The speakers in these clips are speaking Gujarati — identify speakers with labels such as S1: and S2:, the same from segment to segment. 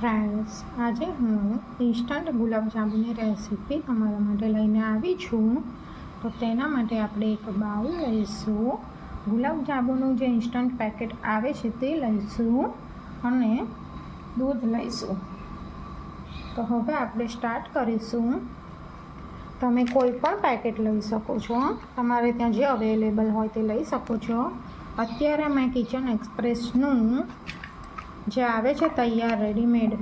S1: ફ્રેન્ડ્સ, આજે હું ઇન્સ્ટન્ટ ગુલાબજાંબુની રેસીપી તમારા માટે લઈને આવી છું. તો તેના માટે આપણે એક બાઉલ લઈશું, ગુલાબજાંબુનું જે ઇન્સ્ટન્ટ પેકેટ આવે છે તે લઈશું અને દૂધ લઈશું. તો હવે આપણે સ્ટાર્ટ કરીશું. તમે કોઈ પણ પેકેટ લઈ શકો છો, તમારે ત્યાં જે અવેલેબલ હોય તે લઈ શકો છો. અત્યારે મેં કિચન એક્સપ્રેસનું જે આવે છે તૈયાર રેડીમેડ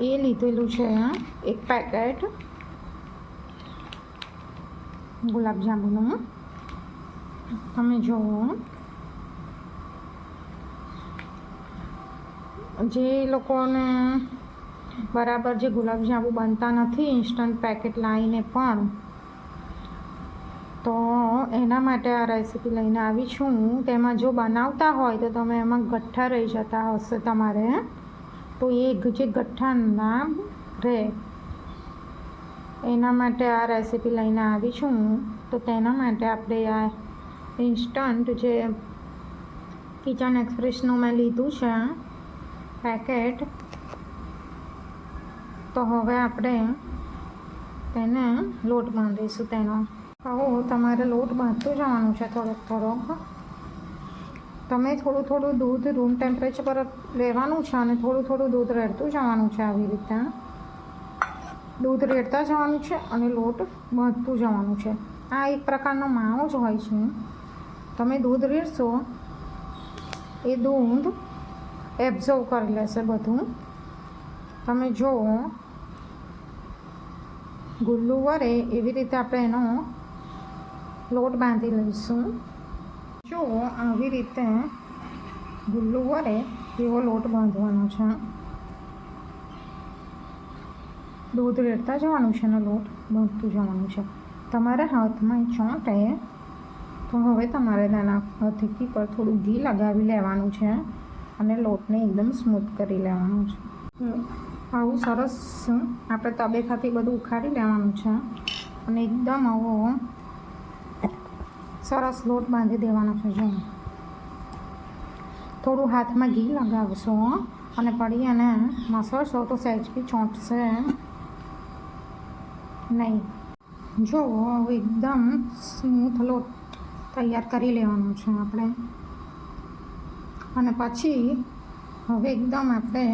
S1: એ લીધેલું છે, એક પેકેટ ગુલાબજાંબુનું. તમે જુઓ, જે લોકોને બરાબર જે ગુલાબજાંબુ બનતા નથી ઇન્સ્ટન્ટ પેકેટ લાવીને પણ, તો એના માટે આ રેસીપી લઈને આવી છું. તેમાં જો બનાવતા હોય તો તમે એમાં ગઠ્ઠા રહી જતા હશે તમારે, તો એ જે ગઠ્ઠા ના રહે એના માટે આ રેસીપી લઈને આવી છું. તો તેના માટે આપણે આ ઇન્સ્ટન્ટ જે કિચન એક્સપ્રેસનું મેં લીધું છે પેકેટ, તો હવે આપણે તેને લોટ બાંધીશું. તેનો તમારે લોટ બાંધતું જવાનું છે થોડોક. તમે થોડું દૂધ રૂમ ટેમ્પરેચર પર લેવાનું છે અને થોડું દૂધ રેડતું જવાનું છે. આવી રીતે દૂધ રેડતા જવાનું છે અને લોટ બાંધતું જવાનું છે. આ એક પ્રકારનો માવો જ હોય છે. તમે દૂધ રેડશો, એ દૂધ એબ્ઝોર્વ કરી લેશે બધું. તમે જુઓ, ગુલ્લું વરે એવી રીતે આપણે એનો લોટ બાંધી લઈશું. જો આવી રીતે ગુલ્લું વરે એવો લોટ બાંધવાનો છે. દૂધ રેડતા જવાનું છે અને લોટ બાંધતું જવાનું છે. તમારે હાથમાં ચોંટે તો હવે તમારે તેના હથેળી પર થોડું ઘી લગાવી લેવાનું છે અને લોટને એકદમ સ્મૂથ કરી લેવાનું છે. આવું સરસ આપણે તબેખાથી બધું ઉખાડી લેવાનું છે અને એકદમ આવો સરસ લોટ બાંધી દેવાનો છે. જો થોડું હાથમાં ઘી લગાવશો અને પડી અને મસળશો તો સહેજ બી ચોંટશે નહીં. જો હવે એકદમ સ્મૂથ લોટ તૈયાર કરી લેવાનો છે આપણે. અને પછી હવે એકદમ આપણે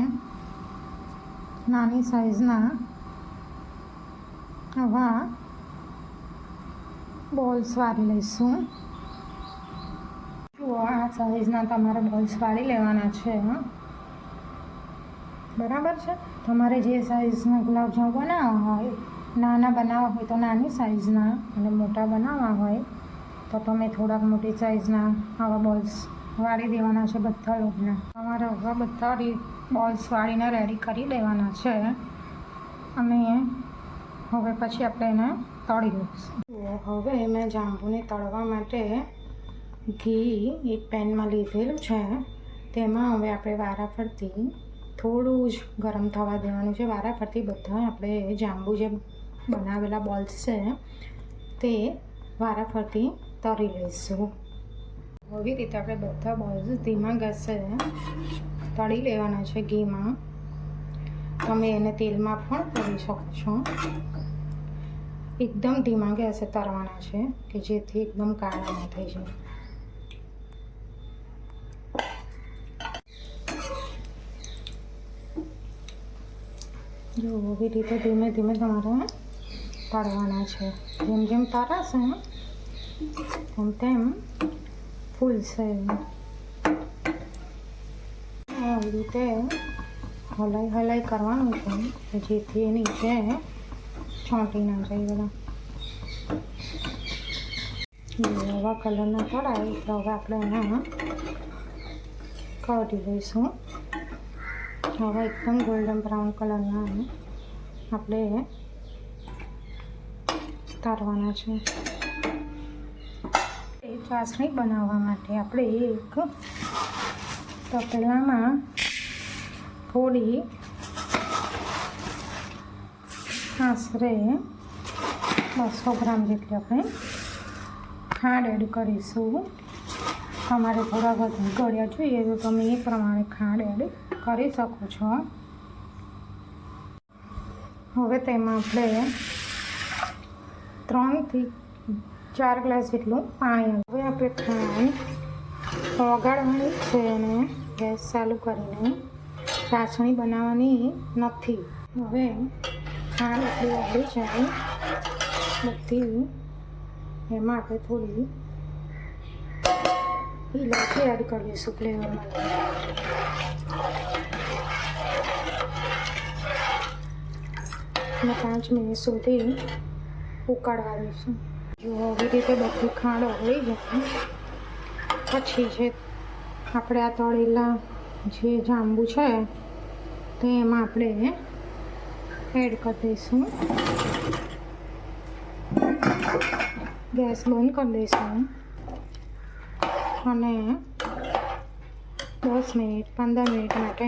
S1: નાની સાઈઝના આવા બોલ્સ વાળી લઈશું. જુઓ, આ સાઈઝના તમારે બોલ્સ વાળી લેવાના છે. બરાબર છે. તમારે જે સાઈઝના ગુલાબજાંબુ બનાવવા હોય, નાના બનાવવા હોય તો નાની સાઈઝના, અને મોટા બનાવવા હોય તો તમે થોડાક મોટી સાઈઝના આવા બોલ્સ વાળી દેવાના છે બધા લોટને. તમારે હવે બધા બોલ્સ વાળીને રેડી કરી દેવાના છે અને હવે પછી આપણે એને તળી લઈશું. હવે મેં જાંબુને તળવા માટે ઘી એક પેનમાં લીધેલું છે. તેમાં હવે આપણે વારાફરતી થોડું જ ગરમ થવા દેવાનું છે. વારાફરતી બધા આપણે જાંબુ જે બનાવેલા બોલ્સ છે તે વારાફરતી તળી લઈશું. આવી રીતે આપણે બધા બોલ્સ ધીમા ગેસે તળી લેવાના છે ઘીમાં. તમે એને તેલમાં પણ તળી શકો છો. એકદમ ધીમા ગેસે તળવાના છે કે જેથી એકદમ કાળા ન થઈ જાય. જો આવી રીતે ધીમે ધીમે તમારે તળવાના છે. જેમ જેમ તળાશે તેમ ફૂલશે. આવી રીતે હલાઈ કરવાનું છે જેથી નીચે છોંટી ના જાય બધા. આવા કલરના તળાય એટલે હવે આપણે એના કાઢી લઈશું. હવે એકદમ ગોલ્ડન બ્રાઉન કલરના આપણે તારવાના છે. ચાસણી બનાવવા માટે આપણે એક તપેલામાં થોડી આશરે 200 ગ્રામ જેટલી આપણે ખાંડ એડ કરીશું. તમારે થોડા વધુ ગળ્યા જોઈએ તો તમે એ પ્રમાણે ખાંડ એડ કરી શકો છો. હવે તેમાં આપણે 3 થી 4 ગ્લાસ જેટલું પાણી. હવે આપણે ખાંડ ઓગાળવાની છે અને ગેસ ચાલુ કરીને ચાસણી બનાવવાની નથી. હવે ખાંડ એટલી ઓગળી જાય બધી એમાં આપણે થોડી ઇલાયચી એડ કરી દઈશું ફ્લેવર માટે. અને 5 મિનિટ સુધી ઉકાળવા દઈશું. જો આવી રીતે બધી ખાંડ ઓગળી જાય પછી જે આપણે આ તળેલા જે જાંબુ છે તો એમાં આપણે એડ કરી દઈશું. ગેસ બંધ કરી દઈશું અને 10 મિનિટ 15 મિનિટ માટે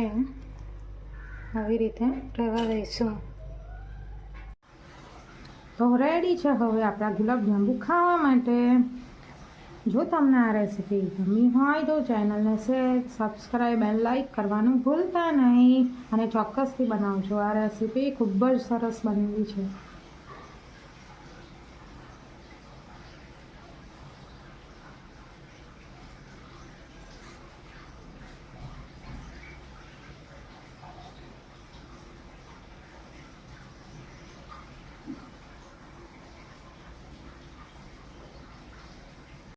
S1: આવી રીતે રહેવા દઈશું. તો રેડી છે હવે આપણા ગુલાબજાંબુ ખાવા માટે. જો તમને આ રેસીપી ગમી હોય તો ચેનલને શેર, સબસ્ક્રાઈબ એન્ડ લાઈક કરવાનું ભૂલતા નહીં અને ચોક્કસથી બનાવજો. આ રેસીપી ખૂબ જ સરસ બનેલી છે.